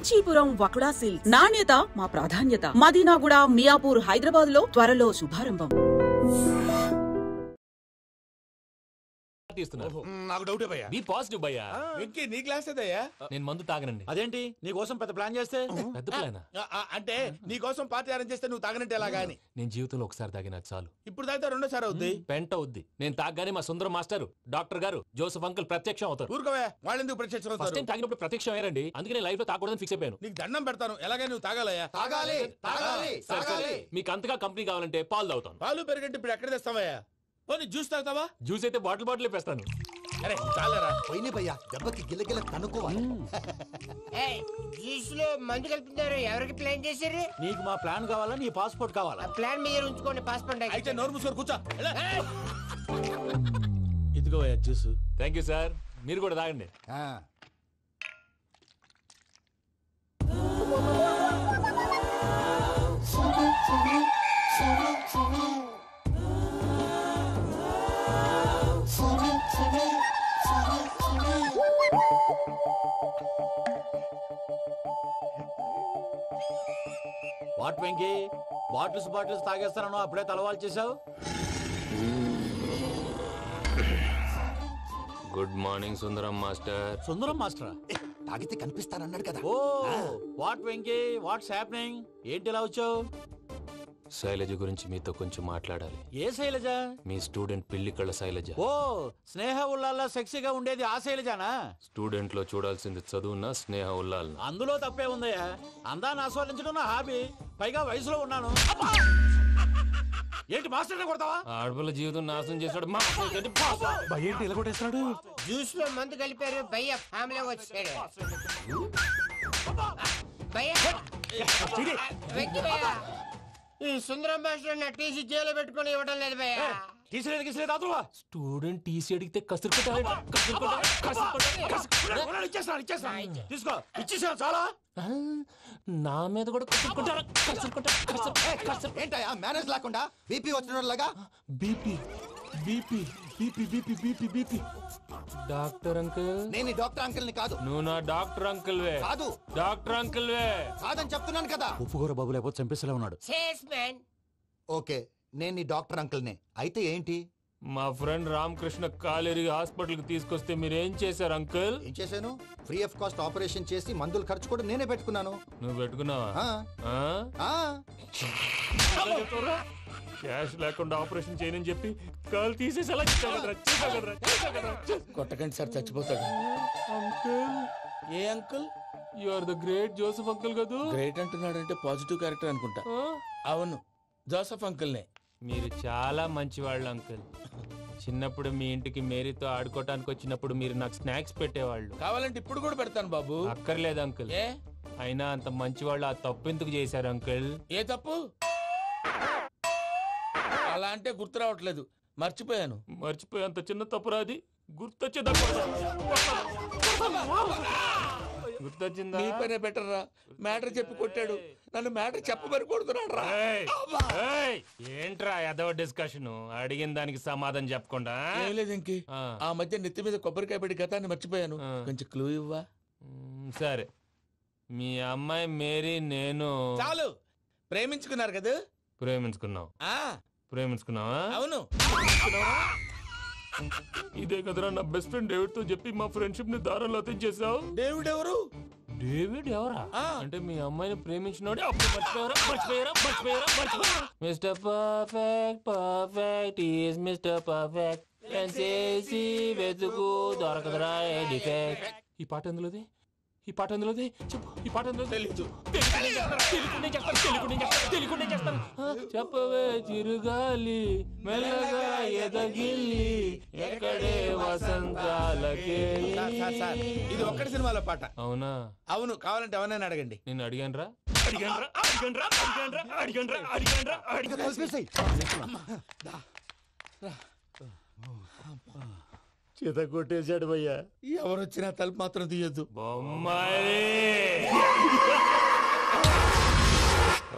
Kanchipuram వకుడా silks నాణ్యత మా ప్రాధాన్యత. మదీనాగూడ, మియాపూర్, హైదరాబాద్ లో త్వరలో శుభారంభం. నాకు డౌటే భయ్యా. బి పాజిటివ్ భయ్యా. వెంకీ నీ గ్లాస్ ఏదయ్యా? నేను మందు తాగనండి. అదేంటి నీ కోసం పెద్ద ప్లాన్ చేస్తే? పెద్ద ప్లాన్ అంటే నీ కోసం పార్టీ అరేంజ్ చేస్తే నువ్వు తాగనంటే ఎలాగా అని. నేను జీవితంలో ఒకసారి తాగినా చాలు. ఇప్పుడు తాగితే రెండోసారి అవుద్ది. పెంట అవుద్ది. నేను తాగగానే మా సుందరం మాస్టర్, డాక్టర్ గారు, జోసెఫ్ అంకుల్ ప్రత్యక్షం అవుతారు. ఊరుకోవే, వాళ్ళు ఎందుకు ప్రత్యక్షం ఫస్ట్ అవుతారు? టైం తాగినప్పుడు ప్రత్యక్షం అయ్యారండి. అందుకే నేను లైఫ్ లో తాగకూడదని ఫిక్స్ అయిపోయాను. నీకు దండం పెడతాను, ఎలాగే నువ్వు తాగాలయ్యా. తాగాలి తాగాలి తాగాలి. మీకు అంతగా కంపెనీ కావాలంటే పాలు తాగుతాను. పాలు పెరిగంటే ఇప్పుడు ఎక్కడ తెస్తావయ్యా? పోనీ జ్యూస్ తాగుతావా? జ్యూస్ అయితే బాటిల్ వేస్తాను. అరే చాలరా పోయిన భయ్యా, దెబ్బకి గిల్లగిల్ల కనుక్కోవాలి. జ్యూస్ లో మందు కలుపుతున్నారు. ఎవరికి ప్లాన్ చేశారు? నీకు మా ప్లాన్ కావాలా, నీ పాస్పోర్ట్ కావాలా? ప్లాన్ మీరు ఉంచుకోండి, పాస్పోర్ట్ అయితే నోరు మూసుకొని కూర్చో. ఇదిగోయ్యా జ్యూస్. Thank you sir. మీరు కూడా తాగండి. వాట్ వెంకీ, బాటిల్స్ తాగేస్తాను అప్పుడే తలవాలు చేసావు. Good morning Sundaram master. Sundaram మాస్టరా? తాగితే కనిపిస్తానన్నాడు కదా. Oh what Venky, what's happening? ఏంటి ఇలా వచ్చావు? శైలజ గురించి మీతో కొంచెం మాట్లాడాలి. ఏ శైలజ? మీ స్టూడెంట్ పిల్లి కళ్ళ శైలజ. ఓ స్నేహ ఉల్లాల్లో సెక్సీగా ఉండేది ఆ శైలజానా? స్టూడెంట్ లో చూడాల్సింది చదువున స్నేహ ఉల్లాల్. అందులో తప్పే ఉందయ్యా. అందాన్ని ఆస్వాదించడం నా హాబీ. పైగా వయసులో ఉన్నాను. ఏంటి మాస్టర్ కొడతావా? ఆడపిల్ల జీవితం నాశనం చేశాడు. ఏంటి ఇలా కొట్టేస్తున్నాడు? జ్యూస్ లో మందు కలిపారు. భయ్య ఫ్యామిలీ వచ్చాడు. వెంకీ భయ్య, ఈ సుందరం భాష నా టీసీ జైలు పెట్టుకుని ఇవ్వడం లేదు భయ్య. తీసిలేదు స్టూడెంట్ టీసీ అడిగితే తీసుకో, ఇచ్చేసాను చాలా. నా మీద కూడా ఏంటయ్యా మేనేజ్ లేకుండా బీపీ వచ్చినలాగా? BP BP BP BP BP BP. Doctor uncle, నేను ఈ డాక్టర్ అంకుల్ ని కాదు. నువ్వు నా డాక్టర్ అంకుల్ వే. కాదు డాక్టర్ అంకుల్ వే. కాదని చెప్తున్నాను కదా. ఉప్పుకూర బాబు లేకపోతే చంపేసేలా ఉన్నాడు. ఓకే, నేను ఈ డాక్టర్ అంకుల్ నే. అయితే ఏంటి? మా ఫ్రెండ్ రామకృష్ణ కాలేరి హాస్పిటల్ కి తీసుకొస్తే మీరు ఏం చేశారు అంకుల్? ఏం చేశాను? ఫ్రీ ఆఫ్ కాస్ట్ ఆపరేషన్ చేసి మందులు ఖర్చు కూడా నేనే పెట్టుకున్నాను. నువ్వు పెట్టుకున్నావా? క్యాష్ లేకుండా ఆపరేషన్ చేయనని చెప్పి కాల్ తీసేసేలా కొట్టకండి సార్, చచ్చిపోతాడు. అంకుల్, ఏ uncle? You are the great Joseph uncle కదా. గ్రేట్ అంటున్నాడంటే పాజిటివ్ క్యారెక్టర్ అనుకుంటా. అవును, జోసెఫ్ అంకుల్నే. మీరు చాలా మంచివాళ్ళు అంకుల్. చిన్నప్పుడు మీ ఇంటికి మేరీతో ఆడుకోవటానికి వచ్చినప్పుడు మీరు నాకు స్నాక్స్ పెట్టేవాళ్ళు. కావాలంటే ఇప్పుడు కూడా పెడతాను బాబు. అక్కర్లేదు అంకుల్. ఏ అయినా అంత మంచివాళ్ళు ఆ తప్పు ఎందుకు చేశారు అంకుల్? ఏ తప్పు? అలా అంటే గుర్తు రావట్లేదు, మర్చిపోయాను. మర్చిపోయి అంత చిన్న తప్పురా అది? గుర్తొచ్చిందా? నీ పనే బెటర్ రా. మ్యాటర్ చెప్పి కొట్టాడు, నన్ను మ్యాటర్ చెప్పమని కొడుతున్నాడు రా. ఏంట్రా ఎదవ డిస్కషన్? అడిగిన దానికి సమాధానం చెప్పకుండా? ఏం లేదు ఇంకి, ఆ మధ్య నెత్తి మీద కొబ్బరికాయ పెట్టి గతాన్ని మర్చిపోయాను. కొంచెం క్లూ ఇవ్వా? సరే, మీ అమ్మాయి మేరీ నేను చాలు. ప్రేమించుకున్నారు కదా? ప్రేమించుకున్నావు. ప్రేమించుకున్నావా? అవును. ఇదే కదరా నా బెస్ట్ ఫ్రెండ్ డేవిడ్ తో చెప్పి మా ఫ్రెండ్షిప్ ని దారంలో తెంచేసావు. డేవిడ్ ఎవరు? డేవిడ్ ఎవరా? అంటే మీ అమ్మాయిని ప్రేమించినోడే. Mister perfect, perfect is mister perfect. వెతుకు దొరకదురా డిఫెక్ట్. ఈ పాట ఎందులోది? ఈ పాట ఎందులోది? చెప్పు. ఈ పాట ఎందులో? తెలీదు. చెప్పవే చిరుగాలి మెల్లగా ఎదగిల్లి ఎక్కడే వసంతాలకే. ఇది ఒక్కటి సినిమాలో పాట. అవునా? అవును. కావాలంటే ఎవరైనా అడగండి. నేను అడిగాను రా. చేత కొట్టేశాడు భయ్యా. ఎవరొచ్చినా తలుపు మాత్రం తీయొద్దు.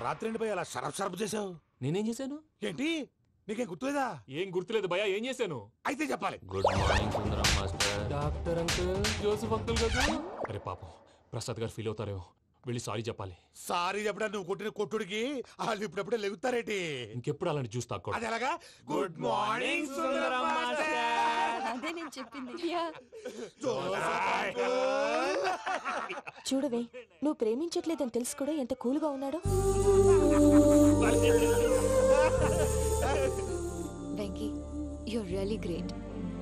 రాత్రి భయ్య అలా షరఫ్ చేసావు. నేనేం చేశాను? ఏంటి నీకేం గుర్తులేదా? ఏం గుర్తులేదు భయ్యా. ఏం చేశాను? అయితే చెప్పాలి. Good morning Sundaram master. Doctor uncle, Joseph uncle కదా? అరే పాపం, ప్రసాద్ గారు ఫీల్ అవుతారేమో. వెళ్ళి సారీ చెప్పాలి. సారీ చెప్పడా నువ్వు కొట్టిన కొట్టుడికి వాళ్ళు ఇప్పుడప్పుడే లెగుతారేటి. ఇంకెప్పుడు అలాంటి జ్యూస్ తాక్కూడదు. అది ఎలాగా? Good morning Sundaram master. అదే నేను చెప్పింది. చూడవే, నువ్వు ప్రేమించట్లేదని తెలుసు కూడా ఎంత కూల్గా ఉన్నాడో. Venky, you're really great.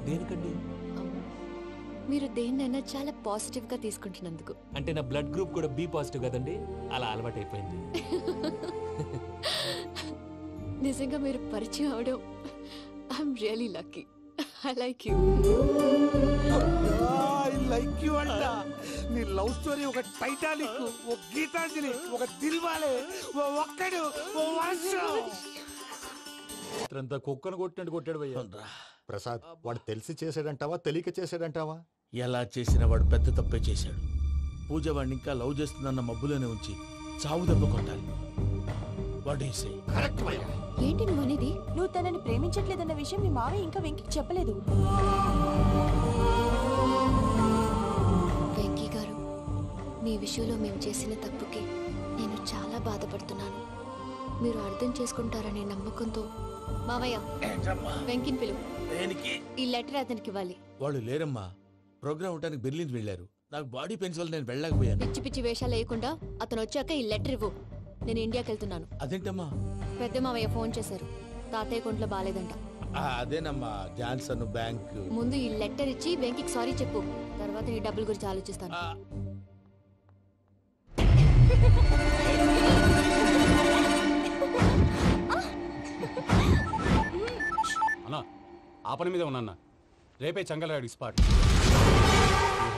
దేనికండి? మీరు దేన్నైనా చాలా పాజిటివ్ గా తీసుకుంటున్నందుకు. అంటే నా బ్లడ్ గ్రూప్ కూడా బి పాజిటివ్ కదండి, అలా అలవాటు అయిపోయింది. నిజంగా మీరు పరిచయం అవడం I'm really lucky. I like you. I like you అంట. నీ లవ్ స్టోరీ ఒక టైటానిక్, ఒక గీతాంజలి, ఒక దిల్వాలే, ఓ ఒక్కడు, ఓ వర్షం. కుక్కను కొట్టినట్టు కొట్టాడు భయ్యా. ప్రసాద్, వాడు తెలిసి చేసాడంటావా తెలియక చేసాడంటావా? ఎలా చేసిన వాడు పెద్ద తప్పే చేశాడు. పూజ వాడిని ఇంకా లవ్ చేస్తుందన్న మబ్బులోనే ఉంచి చావు దెబ్బ కొట్టాలి. ఏంటి నువ్వు అనేది? నువ్వు తనని ప్రేమించట్లేదన్న విషయం మీ మావయ్య ఇంకా వెంకీకి చెప్పలేదు. వెంకీ గారు, మీ విషయంలో మేము చేసిన తప్పుకి నేను చాలా బాధపడుతున్నాను. మీరు అర్థం చేసుకుంటారనే నమ్మకంతో మావయ్య వెంకిని పిలువు. ఈ లెటర్ అతనికి ఇవ్వాలి. వాళ్ళు లేరమ్మా, ప్రోగ్రామ్ ఉండడానికి బెర్లిన్ వెళ్ళారు. నాకు బాడీ పెయిన్స్ వల్ల నేను వెళ్ళలేకపోయాను. పిచ్చి పిచ్చి వేషాలు వేయకుండా అతను వచ్చాక ఈ లెటర్ ఇవ్వు. నేను ఇండియాకి వెళ్తున్నాను. అదేంటమ్మా? పెద్ద మావయ్య ఫోన్ చేశారు, తాతయ్య కొంట్లో బాలేదంట. అదేనమ్మా, జాన్సన్ బ్యాంక్. ముందు ఈ లెటర్ ఇచ్చి వెంకికి సారీ చెప్పు, తర్వాత నీ డబ్బుల గురించి ఆలోచిస్తాను. అన్నా, ఆ పని మీద ఉన్నా. రేపే చెంగల్రాయుడికి స్పాట్.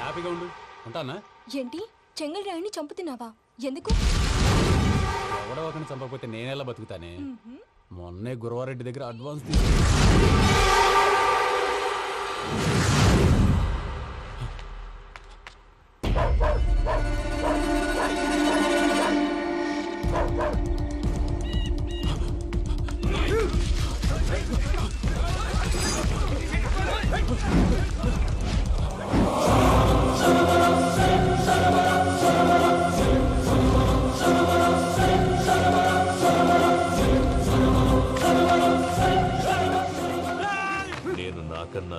హ్యాపీగా ఉండు. ఉంటానా? ఏంటి, చెంగల్రాయుడిని చంపుతున్నావా? ఎందుకు? ఎవడో ఒకరిని చంపకపోతే నేనెలా బతుకుతానే. మొన్నే గురవారెడ్డి దగ్గర అడ్వాన్స్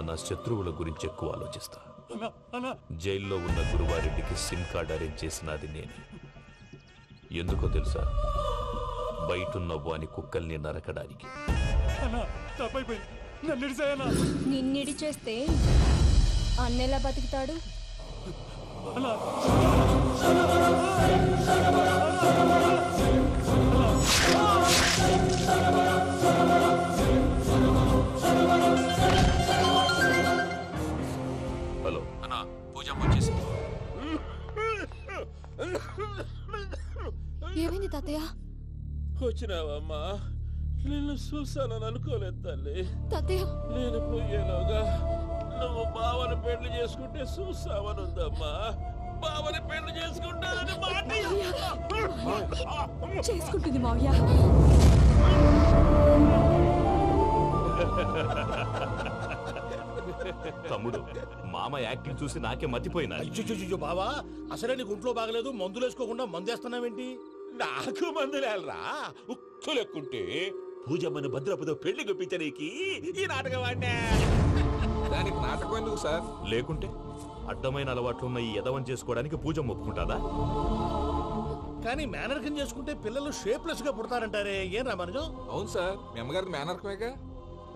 నా శత్రువుల గురించి ఎక్కువ ఆలోచిస్తా. జైల్లో ఉన్న గురువారెడ్డికి సిమ్ కార్డ్ అరేంజ్ చేసినది నేనే. ఎందుకో తెలుసా? బయటున్న వాని కుక్కల్ని నరకడానికి. నిన్నిడి చేస్తే అన్నెలా బతుకుతాడు? హలో అన్నా, పూజ వచ్చేసింది. ఏమైంది తాతయ్య? వచ్చినావమ్మా? నిన్ను చూసానని అనుకోలేదు తల్లి. తాతయ్య, నేను పోయేలోగా నువ్వు బావని పెళ్లి చేసుకుంటే చూసావని ఉందమ్మా. బావని పెళ్లి చేసుకుంటానని చేసుకుంటుంది మావయ్య. తమ్ముడు, మామ యాక్టింగ్ చూసి నాకే మతిపోయినా. అయ్యో బావా, అసలే నీకు ఒంట్లో బాగలేదు, మందులు వేసుకోకుండా మందేస్తున్నావేంటి? నాకు మందులేలరా, ఉక్కు లెక్కుంటే పూజమ్మను భద్రపదో పెళ్లి గొప్పించడానికి ఈ నాటకం ఆడినా. దానికి నాటకం ఎందుకు సార్? లేకుంటే అడ్డమైన అలవాట్లున్న ఈ యదవం చేసుకోవడానికి పూజమ్మ ఒప్పుకుంటాదా? కానీ మేనర్కం చేసుకుంటే పిల్లలు షేప్లెస్ గా పుడతారంటారే, ఏం రామానుజం? అవును సార్, మీ అమ్మగారికి మేనర్కమేగా.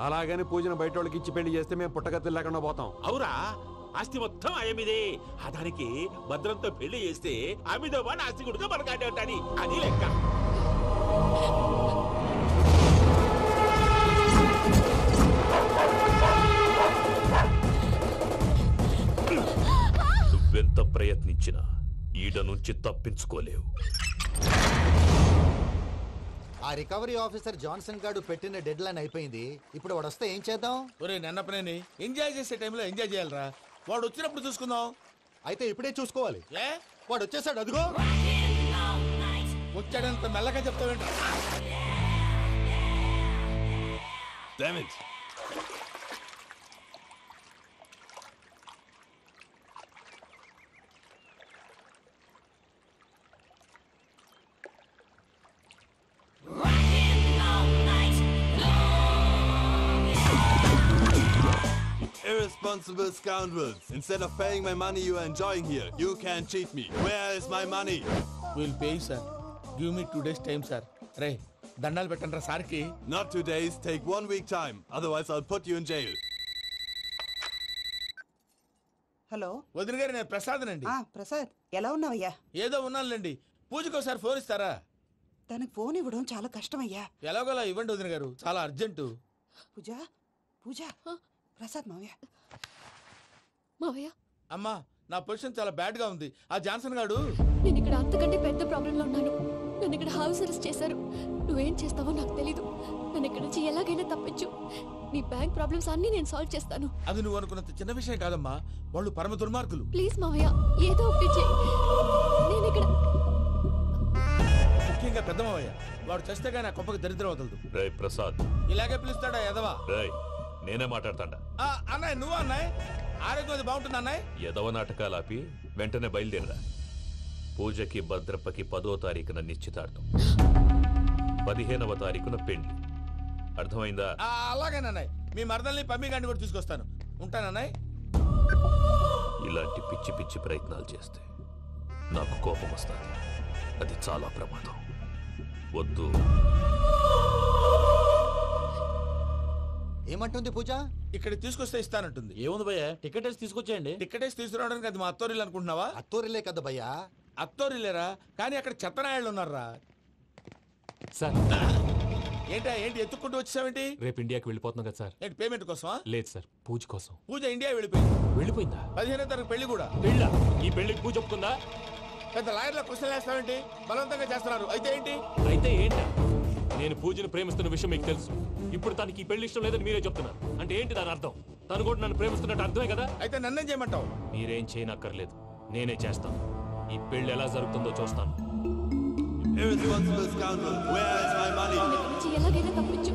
అలాగని పూజను బయట వాళ్ళకి ఇచ్చి పెళ్లి చేస్తే మేము పుట్టగతులు లేకుండా పోతాం. అవురా, ఆస్తి మొత్తం ఆయమిదే. దానికి భద్రంతో పెళ్లి చేస్తే ఆమెతో పాటు ఆస్తి గుడిగా మనకాడే ఉంటాని, అది లెక్క. నువ్వెంత ప్రయత్నించినా ఈడ నుంచి తప్పించుకోలేవు. ఆ రికవరీ ఆఫీసర్ జాన్సన్ గారు పెట్టిన డెడ్ లైన్ అయిపోయింది. ఇప్పుడు వాడు వస్తే ఏం చేద్దాం? ఒరే నన్నపనేని, ఎంజాయ్ చేసే టైంలో ఎంజాయ్ చేయాలరా. వాడు వచ్చినప్పుడు చూసుకుందాం. అయితే ఇప్పుడే చూసుకోవాలి. ఏ, వాడు వచ్చేసాడు, అదిగో. వచ్చాడంత మెల్లగా చెప్తావేంట? Irresponsible scoundrels. Instead of paying my money you are enjoying here, you can cheat me. Where is my money? We'll pay, sir. Give me 2 days time, sir. Ray, దండాలు పెట్టండి రా సార్కి. Not 2 days, take 1 week time. Otherwise I'll put you in jail. Hello వదిన గారు, నేను ప్రసాదనండి. ప్రసాద్ ఎలా ఉన్నావయ్యా? ఏదో ఉన్నానులేండి. పూజకి ఒకసారి ఫోన్ ఇస్తారా? తనకు ఫోన్ ఇవ్వడం చాలా కష్టమయ్యా. ఎలాగోలా ఇవ్వండి వదిన గారు, చాలా అర్జెంటు. పూజ పూజ ప్రసాద్ మావయ్య. మావయ్య, అమ్మా, నా పొజిషన్ చాలా బ్యాడ్ గా ఉంది. ఆ జాన్సన్ గాడు. నేను ఇక్కడ అంతకంటే పెద్ద ప్రాబ్లంలో ఉన్నాను. నన్ను ఇక్కడ హౌస్ అరెస్ట్ చేశారు. నువ్వేం చేస్తావో నాకు తెలీదు. నన్ను ఇక్కడ నుంచి ఎలాగైనా తప్పించు. నీ బ్యాంక్ ప్రాబ్లమ్స్ అన్ని నేను సాల్వ్ చేస్తాను. అది నువ్వు అనుకున్నంత చిన్న విషయం కాదమ్మా. వాళ్ళు పరమ దుర్మార్గులు. ప్లీజ్ మావయ్య, ఏదో ఒకటి చెయ్యి. నేను ఇక్కడ ముఖ్యంగా పెద్ద మావయ్య, వాడు చేస్తే కానీ ఆ కొంపకి దరిద్రం వదలదు. రే ప్రసాద్, ఇలాగే పిలుస్తాడా ఎదవా? రేయ్ నేనే మాట్లాడతాడా? అన్నయ్య, నువ్వు అన్నయ్య. ఆరోగ్యం అది బాగుంటుంది అన్నయ్య. ఎదవ నాటకాలు ఆపి వెంటనే బయలుదేరరా. పూజకి భద్రప్పకి 10వ తారీఖున నిశ్చితార్థం, 15వ తారీఖున పెళ్లి. అర్థమైందా? అలాగేనన్నయ్య. మీ మరదల్ని పమ్మి గాండి కూడా తీసుకొస్తాను. ఉంటానన్నయ్య. ఇలాంటి పిచ్చి పిచ్చి ప్రయత్నాలు చేస్తే నాకు కోపం వస్తుంది. అది చాలా ప్రమాదం. వద్దు. ఏమంటుంది పూజ? ఇక్కడ తీసుకొస్తే ఇస్తానంటుంది. ఏముంది భయ్యా, టికెట్ వేసి తీసుకొచ్చేయండి. టికెట్ వేసి తీసుకురావడానికి అది మా అత్తోరిల్లు అనుకుంటున్నావా? అత్తోరిలే కదా భయ్యా. అత్తోరిల్లేరా, కానీ అక్కడ చెత్తనాయాళ్ళు ఉన్నారా. సార్, ఏంటి ఎత్తుక్కుంటూ వచ్చావేంటి? రేపు ఇండియాకి వెళ్ళిపోతున్నాం కదా సార్. ఏంటి పేమెంట్ కోసమా? లేదు సార్, పూజ కోసం. పూజ ఇండియా వెళ్ళిపోయింది. వెళ్ళిపోయిందా? 15వ తారీఖు పెళ్లి కూడా. పెళ్ళా? ఈ పెళ్లికి పూజ ఒప్పుకుందా? పెద్ద లాయర్ల క్వశ్చన్ వేస్తావేంటి? బలవంతంగా చేస్తున్నారు. అయితే ఏంటి? అయితే ఏంటా? నేను పూజను ప్రేమిస్తున్న విషయం మీకు తెలుసు. ఇప్పుడు తనకి ఈ పెళ్లి ఇష్టం లేదని మీరే చెప్తున్నారు. అంటే ఏంటి దాని అర్థం? తను కూడా నన్ను ప్రేమిస్తున్నట్టు అర్థమే కదా. అయితే నన్నేం చేయమంటావు? మీరేం చేయనక్కర్లేదు, నేనే చేస్తాను. ఈ పెళ్లి ఎలా జరుగుతుందో చూస్తాను. Irresponsible scoundrel. Where is my money? ఇక్కడ నుంచి ఎలాగైనా తప్పించు.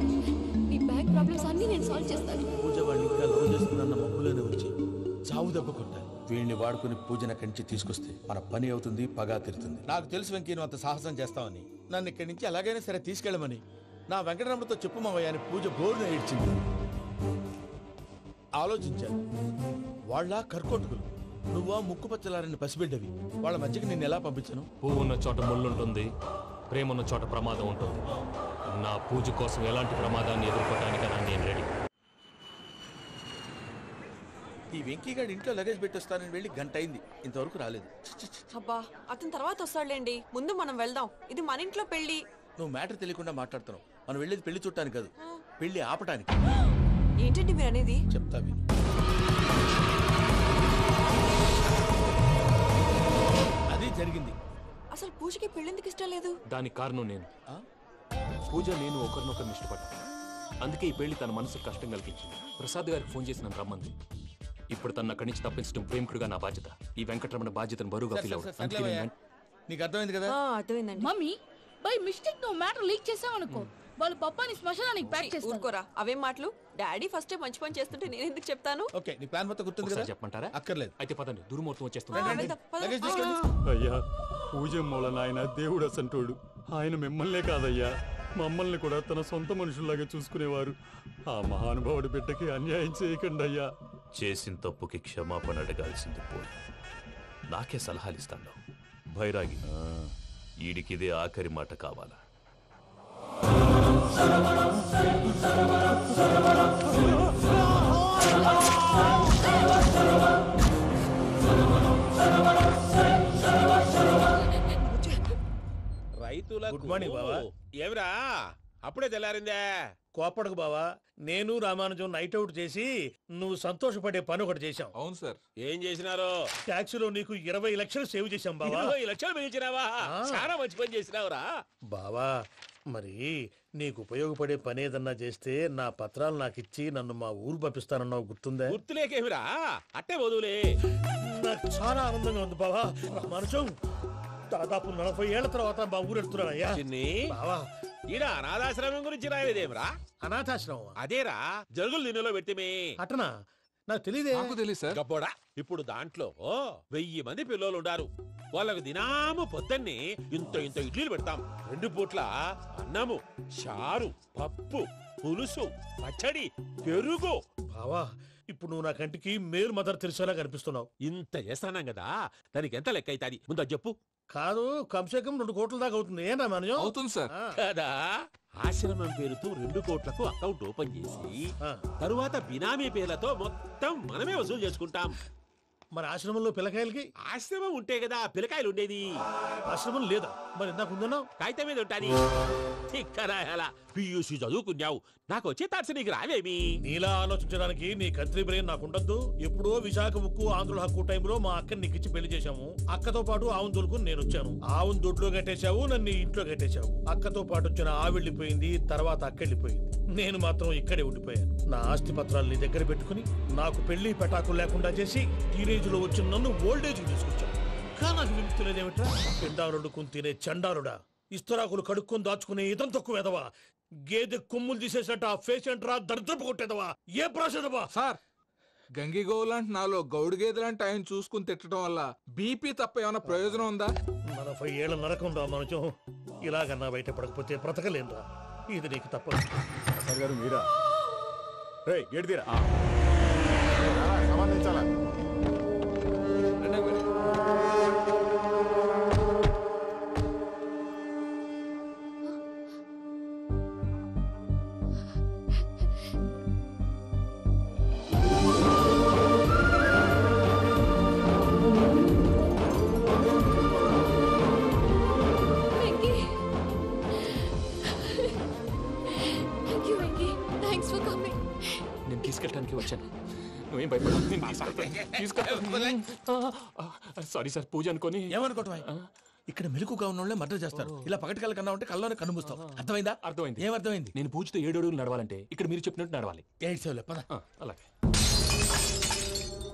నీ బ్యాంక్ ప్రాబ్లమ్స్ అన్ని నేను సాల్వ్ చేస్తాను. పూజ వాడిని ఇంకా లవ్ చేస్తుందన్న మబ్బులోనే వచ్చి చావు దెబ్బ కొట్టాలి. వీడిని వాడుకుని పూజన కంచి తీసుకొస్తే మన పని అవుతుంది, పగా తీరుతుంది. నాకు తెలుసు వెంకీ, నువ్వు అంత సాహసం చేస్తావని. నన్ను ఇక్కడి నుంచి ఎలాగైనా సరే తీసుకెళ్ళమని నా వెంకటరమణతో చెప్పు మావయ్య అని పూజ బోరున ఏడ్చింది. ఆలోచించాను. వాళ్ళ కర్కోటకులు, నువ్వా ముక్కుపచ్చలారని పసిబిడ్డవి. వాళ్ళ మధ్యకి నిన్ను ఎలా పంపించను? పువ్వు ఉన్న చోట ముళ్ళుంటుంది, ప్రేమ ఉన్న చోట ప్రమాదం ఉంటుంది. నా పూజ కోసం ఎలాంటి ప్రమాదాన్ని ఎదుర్కోవడానికైనా నేను రెడీ. ఈ వెంకీగాడి ఇంట్లో లగేజ్ పెట్టొస్తానని వెళ్ళి గంట అయింది, ఇంతవరకు రాలేదు. అబ్బా, అతని తర్వాత వస్తాడులేండి. ముందు మనం వెళ్దాం. ఇది మన ఇంట్లో పెళ్లి. నువ్వు మ్యాటర్ తెలియకుండా మాట్లాడుతున్నావు. మనం వెళ్ళేది పెళ్లి చుట్టానికి కాదు, పెళ్లి ఆపటానికి. ఏంటండి మీరు అనేది? చెప్తా విను. అది జరిగింది. అసలు పూజకి పెళ్ళెందుకు ఇష్టం లేదు? దానికి కారణం నేను. పూజ నేను ఒకరినొకరిని ఇష్టపడ్డా. అందుకే ఈ పెళ్లి తన మనసుకు కష్టం కలిగించింది. ప్రసాద్ గారికి ఫోన్ చేసి నన్ను రమ్మంది. ఇప్పుడు తన అక్కడి నుంచి తప్పించడం ప్రేమికుడుగా నా బాధ్యత. ఈ వెంకటరమణ బాధ్యతను బరువుగా ఫీల్ అవ్వడం. నీకు అర్థమైంది కదా? అర్థమైందండి. మమ్మీ, బై మిస్టేక్ నువ్వు మ్యాటర్ లీక్ చేసావనుకో, వాళ్ళు పప్పాని శ్మశానానికి ప్యాక్ చేస్తారు. ఊరుకోరా, అవేం మాటలు. డాడీ ఫస్ట్ మంచి పని చేస్తుంటే నేను ఎందుకు చెప్తాను? ఓకే, నీ ప్లాన్ మొత్తం గుర్తుంది కదా? చెప్పమంటారా? అక్కర్లేదు. అయితే పదండి, దుర్ముహూర్తం వచ్చేస్తుంది. అయ్యా, పూజ మూలన ఆయన దేవుడు అసంటోడు. ఆయన మిమ్మల్నే కాదయ్యా, మమ్మల్ని కూడా తన సొంత మనుషుల్లాగా చూసుకునేవారు. ఆ మహానుభావుడి బిడ్డకి అన్యాయం చేయకండి అయ్యా. చేసిన తప్పుకి క్షమాపణ అడగాల్సింది పోయి నాకే సలహాలు ఇస్తాను. భైరాగి, ఈడికిదే ఆఖరి మాట కావాలా? రైతుల గుడ్ మార్నింగ్ బావా. ఏమిరా అప్పుడే తెల్లారిందే? కోపడకు బావా, నేను రామానుజం నైట్ అవుట్ చేసి నువ్వు సంతోషపడే పని ఒకటి చేశాం. అవును సార్. ఏం చేసినారు? ట్యాక్సీలో నీకు 20 లక్షలు సేవ్ చేశాం బావా. 20 లక్షలు మిగిల్చినావా? చాలా మంచి పని చేసినావురా బావా. మరి నీకు ఉపయోగపడే పని ఏదన్నా చేస్తే నా పత్రాలు నాకు ఇచ్చి నన్ను మా ఊరు పంపిస్తానన్నావు, గుర్తుందా? గుర్తులేకేమిరా, అట్టే వదులే. నాకు చాలా ఆనందంగా ఉంది బావా. రామానుజం, దాదాపు 40 ఏళ్ల తర్వాత మా ఊరు వెళ్తున్నానయ్యా. బావా, ఈడ అనాథాశ్రమం గురించి రాయలేదేమిరా? అనాథాశ్రమం అదేరా, జరుగులు దీనిలో పెట్టిమే. అటనా? నాకు తెలియదే. గబ్బోడా, ఇప్పుడు దాంట్లో 1000 మంది పిల్లలు ఉండారు. వాళ్ళకు దినాము పొద్దున్నే ఇంత ఇంత ఇడ్లీలు పెడతాం. 2 పూట్ల అన్నము, చారు, పప్పు, పులుసు, పచ్చడి, పెరుగు. బావా, ఇప్పుడు నువ్వు నా కంటికి మేరు మదర్ తెరిసేలా కనిపిస్తున్నావు. ఇంత చేస్తానం కదా, దానికి ఎంత లెక్క అవుతుంది ముందు అది చెప్పు. కాదు, కంసే కం 2 కోట్ల దాకా అవుతుంది. ఏం రామానుజం? అవుతుంది సార్. కదా, ఆశ్రమం పేరుతో 2 కోట్లకు అకౌంట్ ఓపెన్ చేసి తరువాత బినామీ పేర్లతో మొత్తం మనమే వసూలు చేసుకుంటాం. మరి ఆశ్రమంలో పిల్లకాయలకి? ఆశ్రమం ఉంటే కదా పిల్లకాయలు ఉండేది. ఆశ్రమం లేదా? మరి ఇందాక ఉందన్నావు. కాగితం మీద ఉంటాది. ఇక్కడ ఎలా పియూసీ చదువుకున్నావు, నాకు వచ్చే తాట్స్ నీకు రావేమి? నీలా ఆలోచించడానికి నీ కత్రి బ్రెయిన్ నాకు ఉండద్దు. ఎప్పుడో విశాఖ ఉక్కు ఆంధ్రుల హక్కు టైంలో మా అక్కని నీకిచ్చి పెళ్లి చేశాము. అక్కతో పాటు ఆవును దొడుకుని నేను వచ్చాను. ఆవును దొడ్లో కట్టేశావు, నన్ను ఇంట్లో కట్టేశావు. అక్కతో పాటు వచ్చిన ఆవిళ్ళిపోయింది, తర్వాత అక్కెళ్ళిపోయింది. నేను మాత్రం ఇక్కడే ఉండిపోయాను. నా ఆస్తి పత్రాలు నీ దగ్గర పెట్టుకుని నాకు పెళ్లి పెటాకులు లేకుండా చేసి టీనేజ్ లో వచ్చిన నన్ను ఓల్డేజ్ తీసుకొచ్చాను. కానీ నాకు విముక్తులేదేమిట్రా? పిండారుడుకుని తినే చండారుడా, ఇస్తరాకులు కడుక్కొని దాచుకునే ఇతం తక్కువ ఎదవా, గేదె కొమ్ములు తీసేసట ఆ ఫేషెంట్ రా దరిద్రపు కొట్టేదవా, ఏ ప్రాసెదవా? సార్, గంగిగోవులాంటి నాలో గౌడు గేదెలాంటి ఆయన చూసుకుని తిట్టడం వల్ల బీపీ తప్ప ఏమైనా ప్రయోజనం ఉందా? 40 ఏళ్ల నరకం రా మనచం. ఇలాగన్నా బయట పడకపోతే బ్రతకలేనురా. ఇది నీకు తప్పదు. సార్ గారు మీరా? రే గేట్ తీరా. నేను తీసుకెళ్ళడానికి వచ్చాను. నువ్వేం భయపడవు. సారీ సార్, పూజ అనుకోని. ఏమనుకోవటం? ఇక్కడ మెలకుగా ఉన్న వాళ్ళే మర్డర్ చేస్తారు. ఇలా పగటి కళ్ళ కన్నా ఉంటే కళ్ళలోనే కనుమూస్తావు. అర్థమైందా? అర్థమైంది. ఏమర్థమైంది? నేను పూజతో 7 అడుగులు నడవాలంటే ఇక్కడ మీరు చెప్పినట్టు నడవాలి. 8 సెవెన్ పద. అలాగే.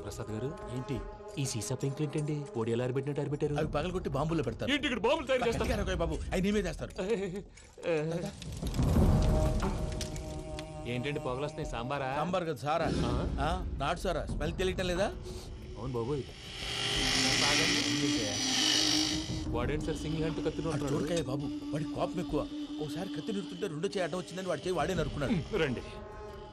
ప్రసాద్ గారు, ఏంటి ఈ సీసా పెంకులు ఏంటండి? ఓడి ఎలా అరబెట్టినట్టు అరబెట్టారు? అవి పగలగొట్టి బాంబులో పెడతారు. ఏంటి ఇక్కడ బాంబులు తయారు చేస్తారు? బాబు, అవి నేమే చేస్తారు. ఏంటండి పొగలొస్తున్నాయి? సాంబారా? సాంబార్ కదా సారా. నాటు సారా. స్మెల్ తెలియటం లేదా? అవును బాబోయ్. వాడేంటి సార్ సింగిల్ హ్యాండ్ కత్తి చూడకాయ బాబు, వాడి కోపం ఎక్కువ. ఒకసారి కత్తి నిరుతుంటే 2 చేయి అడ్డం వచ్చిందని వాడి చేయి వాడే నరుకున్నాడు. రండి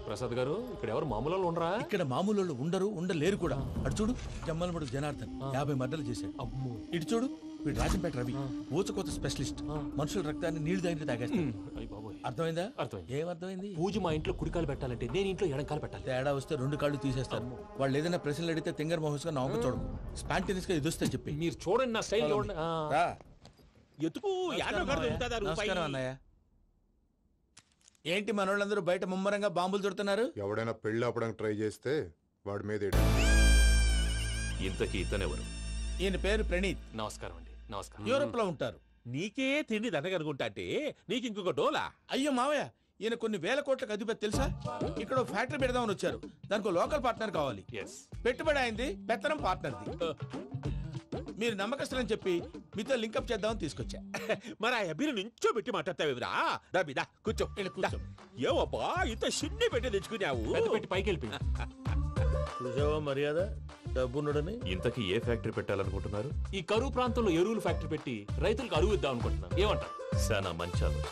ప్రసాద్ గారు, ఇక్కడ ఎవరు మామూలు వాళ్ళు ఉండరా? ఇక్కడ మామూలు వాళ్ళు ఉండరు, ఉండలేరు కూడా. అటు చూడు, జమ్మలమడు జనార్దన్ 50 మర్డర్లు చేశాడు. అమ్మో. ఇటు చూడు, వీడు రాజంపేట రవి ఊచకోత స్పెషలిస్ట్. మనుషుల రక్తాన్ని నీళ్లు దగ్గర తాగేస్తాడు. అర్థమైందా? అర్థమైంది. ఏమర్థమైంది? పూజ మా ఇంట్లో కుడికాలు పెట్టాలంటే నేను ఇంట్లో ఎడంకాలు పెట్టాలి. తేడా వస్తే 2 కాళ్ళు తీసేస్తారు. వాళ్ళు ఏదైనా ప్రశ్నలు అడిగితే తింగర్ మహోస్ గా నవ్వు చూడకు. స్పాంటినియస్ గా ఎదుస్తా చెప్పి. మీరు చూడండి నా స్టైల్. ఎందుకు నమస్కారం అన్నయ్య. ఏంటి మనోళ్ళందరూ బయట ముమ్మరంగా బాంబులు దొరుకుతున్నారు? ఎవడైనా పెళ్లి ఆపడానికి ట్రై చేస్తే వాడి మీద. ఇంతకీ ఇతనెవరు? ఈయన పేరు ప్రణీత్. నమస్కారం అండి. నమస్కారం. యూరోప్ లో ఉంటారు. నీకే తిండి దండగనుకుంటా అంటే నీకు ఇంకొక డోలా? అయ్యో మావయ్య, ఈయన కొన్ని వేల కోట్లకు అధిపతి తెలుసా? ఇక్కడ ఫ్యాక్టరీ పెడదామని వచ్చారు. దానికి లోకల్ పార్ట్నర్ కావాలి. పెట్టుబడి అయింది, పెత్తనం పార్ట్నర్ది. మీరు నమ్మకస్తులని చెప్పి మీతో లింకప్ చేద్దామని తీసుకొచ్చా. మరి ఆ అబ్బిని నుంచో పెట్టి మాట్లాడతావేమిరా? దాబిదా కూర్చో. ఏవబ్బా ఇంత సిన్ని పెట్టి తెచ్చుకున్నావు? పెట్టి పైకి వెళ్ళిపోయి. చూసావా మర్యాద? డబ్బున్నడని. ఇంతకీ ఏ ఫ్యాక్టరీ పెట్టాలనుకుంటున్నారు? ఈ కరువు ప్రాంతంలో ఎరువులు ఫ్యాక్టరీ పెట్టి రైతులకు అరువు ఇద్దాం అనుకుంటున్నాను. ఏమంటారు? శానా మంచి ఆలోచన.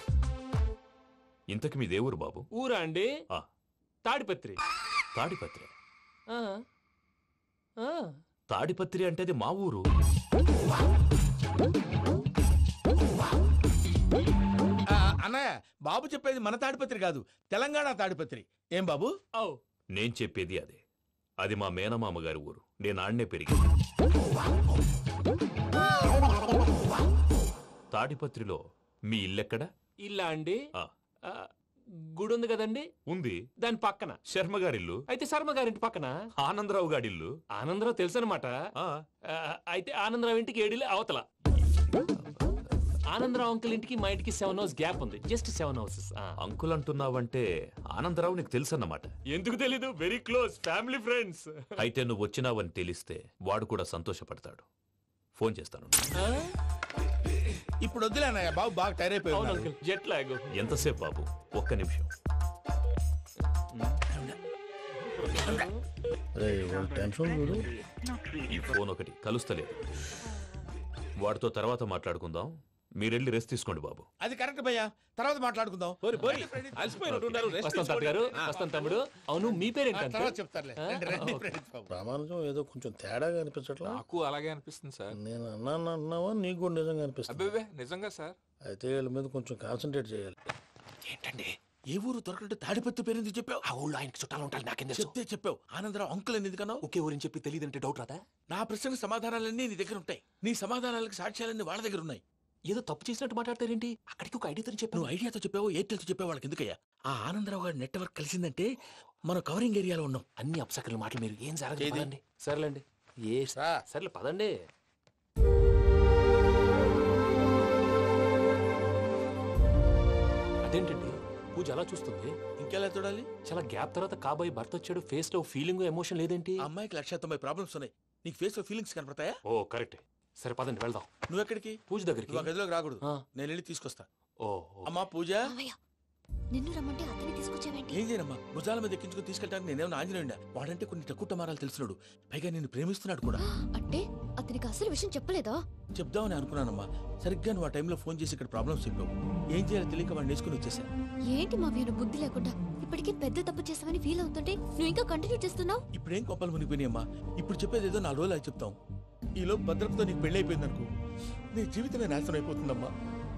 ఇంతకి మీ దేవురు బాబు? ఊరా అండి? తాడిపత్రి. తాడిపత్రి? తాడిపత్రి అంటే అది మా ఊరు. అన్నయ్య, బాబు చెప్పేది మన తాడిపత్రి కాదు, తెలంగాణ తాడిపత్రి. ఏం బాబు? నేను చెప్పేది అదే. అది మా మేనమామ గారి ఊరు. నేను ఆడనే పెరిగింది. తాడిపత్రిలో మీ ఇల్లెక్కడ? ఇల్లా అండి? గుడి ఉంది కదండి? ఉంది. దాని పక్కన శర్మ గారిల్లు. అయితే శర్మ గారింటి పక్కన ఆనందరావు గారిల్లు. ఆనందరావు తెలుసు అనమాట. అయితే ఆనందరావు ఇంటికి 7 అవతల. ఆనందరావు అంకుల్ ఇంటికి మా ఇంటికి 7 hours గ్యాప్ ఉంది. Just 7 hours. అంకుల్ అంటున్నావంటే ఆనందరావు నీకు తెలుసు అన్నమాట. ఎందుకు తెలీదు? Very close family friends. అయితే నువ్వు వచ్చినావని తెలిస్తే వాడు కూడా సంతోషపడతాడు. ఫోన్ చేస్తాను. ఇప్పుడు వద్దులే అన్నయ్య, బాబు బాగా టైర్ అయిపోయాడు. Jet lag. ఎంతసేపు బాబు? ఒక్క నిమిషం. ఈ ఫోన్ ఒకటి కలుస్తలేదు. వాడితో తర్వాత మాట్లాడుకుందాం. మీరెళ్ళి రెస్ట్ తీసుకోండి బాబు. అది కరెక్ట్ భయ్యా, తర్వాత మాట్లాడుకుందాం. వస్తాం తాత గారు, వస్తాం తమ్ముడు. అవును మీ పేరేంటి? తర్వాత చెప్తారులే. ప్రామాణికం ఏదో కొంచెం తేడాగా అనిపించట్లా? నాకు అలాగే అనిపిస్తుంది సార్. నేను అన్నావా నీకు కూడా నిజంగా అనిపిస్తుంది? అబ్బే నిజంగా సార్. అయితే వీళ్ళ మీద కొంచెం కాన్సన్ట్రేట్ చేయాలి. ఏంటండి ఏ ఊరు దొరకట్టు తాడిపత్రి పేరు ఎందుకు చెప్పావు? ఆ ఊళ్ళో ఆయనకి చుట్టాలు ఉంటారు, నాకేం తెలుసు. చెప్తే చెప్పావు. ఆనందరావు అంకుల్ అని ఎందుకన్నావు? ఒకే ఊరిని చెప్పి తెలియదంటే డౌట్ రాదా? నా ప్రశ్నకు సమాధానాలన్నీ నీ దగ్గర ఉంటాయి. నీ సమాధానాలకు సాక్ష్యాలన్నీ వాళ్ళ దగ్గర ఉన్నాయి. ఏదో తప్పు చేసినట్టు మాట్లాడతారేంటి? అక్కడికి ఒక ఐడియాతో చెప్పావు. నువ్వు ఐడియాతో చెప్పావు, ఎయిర్టెల్తో చెప్పావు, వాళ్ళకి ఎందుకయ్యా? ఆ ఆనందరావు గారి నెట్వర్క్ కలిసిందంటే మనం కవరింగ్ ఏరియాలో ఉన్నాం. అన్ని అప్సకర్ల మాటలు మీరు ఏం జరగదండి. సర్లేండి, సర్లే పదండి. అదేంటండి పూజ అలా చూస్తుంది? ఇంకెలా చూడాలి? చాలా గ్యాప్ తర్వాత కాబోయే భర్త వచ్చాడు, ఫేస్ లో ఫీలింగ్ ఎమోషన్ లేదేంటి? అమ్మాయికి 190 ప్రాబ్లమ్స్ ఉన్నాయి, నీకు ఫేస్ లో ఫీలింగ్స్ కనపడతాయా? ఓ కరెక్ట్. సరే పదండి వెళ్దాం. నువ్వు ఎక్కడికి? పూజ దగ్గరికి. నువ్వు గదిలోకి రాకూడదు, నేను వెళ్ళి తీసుకొస్తా. ఓ అమ్మా పూజ, నిన్ను రమ్మంటే అతన్ని తీసుకొచ్చావేంటి? ఏం చేయనమ్మా, భుజాల మీద ఎక్కించుకుని తీసుకెళ్ళడానికి నేనేమన్నా ఆంజనేయుడా? వాడంటే కొన్ని తక్కువ టమారాలు తెలిసినాడు, పైగా నేను ప్రేమిస్తున్నాడు కూడా. అంటే అతనికి అసలు విషయం చెప్పలేదా? చెప్దామని అనుకున్నానమ్మా, సరిగ్గా నువ్వు ఆ టైంలో ఫోన్ చేసి ఇక్కడ ప్రాబ్లమ్స్ చెప్పావు. ఏం చేయాలో తెలియక వాడిని నేర్చుకుని వచ్చేసా. ఏంటి మా వీరు బుద్ధి లేకుండా ఇప్పటికే పెద్ద తప్పు చేసావని ఫీల్ అవుతుంటే నువ్వు ఇంకా కంటిన్యూ చేస్తున్నావు? ఇప్పుడేం కొప్పలు మునిగిపోయినాయమ్మా, ఇప్పుడు చెప్పేది ఏదో 4 రోజులు అది చెప్తాం. ఈలోపు భద్రతతో నీకు పెళ్లి అయిపోయింది అనుకో, నీ జీవితమే నాశనం అయిపోతుందమ్మా.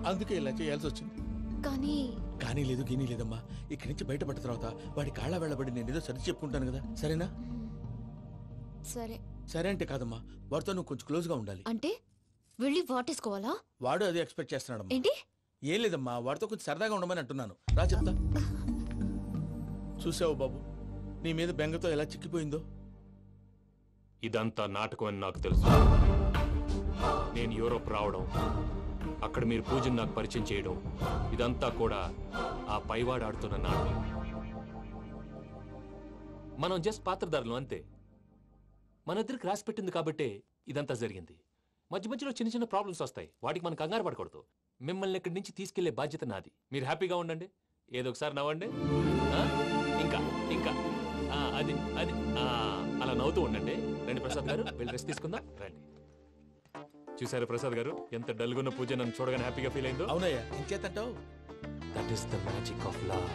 అందుకే ఇలా చేయాల్సి వచ్చింది. కానీ లేదు గీనీ లేదమ్మా, ఇక్కడి నుంచి బయటపడ్డ తర్వాత వాడి కాళ్ళ వెళ్ళబడి నేను ఏదో సరి చెప్పుకుంటాను కదా, సరేనా? సరే సరే అంటే కాదమ్మా, వాడితో నువ్వు కొంచెం క్లోజ్ గా ఉండాలి. అంటే వెళ్ళి వాటేసుకోవాలా? వాడు అదే ఎక్స్పెక్ట్ చేస్తున్నాడమ్మా. ఏంటి? ఏం లేదమ్మా, వాడితో కొంచెం సరదాగా ఉండమని అంటున్నాను. రా చెప్తా. చూసావు బాబు, నీ మీద బెంగతో ఎలా చిక్కిపోయిందో. ఇదంతా నాటకం అని నాకు తెలుసు. నేను యూరోప్ రావడం, అక్కడ మీరు పూజను నాకు పరిచయం చేయడం, ఇదంతా కూడా ఆ పైవాడు ఆడుతున్న నాటకం. మనం జస్ట్ పాత్రధారులు అంతే. మన ఇద్దరికి రాసి పెట్టింది కాబట్టే ఇదంతా జరిగింది. మధ్య మధ్యలో చిన్న చిన్న ప్రాబ్లమ్స్ వస్తాయి, వాటికి మనం కంగారు పడకూడదు. మిమ్మల్ని ఇక్కడి నుంచి తీసుకెళ్లే బాధ్యత నాది. మీరు హ్యాపీగా ఉండండి, ఏదో ఒకసారి నవ్వండి. ఇంకా ఇంకా అది అది అలా నవ్వుతూ ఉండండి. రండి ప్రసాద్ గారు, వెళ్ళి రెస్ట్ తీసుకుందాం రండి. చూసారా ప్రసాద్ గారు, ఎంత డల్గున్న పూజ నన్ను చూడగానే హ్యాపీగా ఫీల్ అయిందో? అవునయ్యా, ఇంకేతంటావు? That is the magic of love.